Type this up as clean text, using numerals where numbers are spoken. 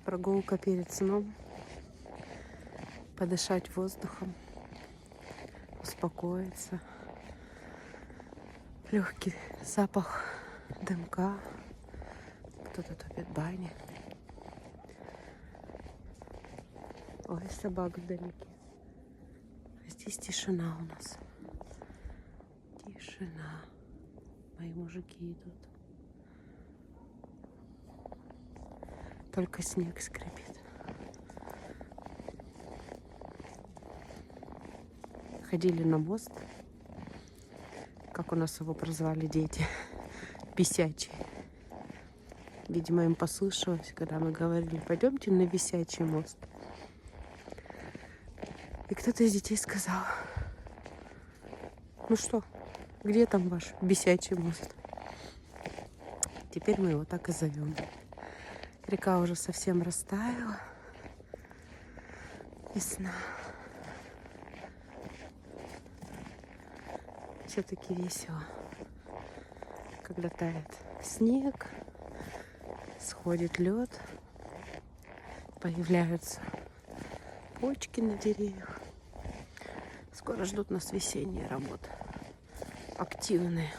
Прогулка перед сном. Подышать воздухом. Успокоиться. Легкий запах дымка. Кто-то топит бани. Ой, собак вдалеке. А здесь тишина у нас. Тишина. Мои мужики идут. Только снег скрипит. Ходили на мост. Как у нас его прозвали дети. Висячий. Видимо, им послышалось, когда мы говорили, пойдемте на висячий мост. И кто-то из детей сказал: ну что, где там ваш висячий мост? Теперь мы его так и зовем. Река уже совсем растаяла. Весна. Все-таки весело, когда тает снег, сходит лед, появляются почки на деревьях. Скоро ждут нас весенние работы. Активные.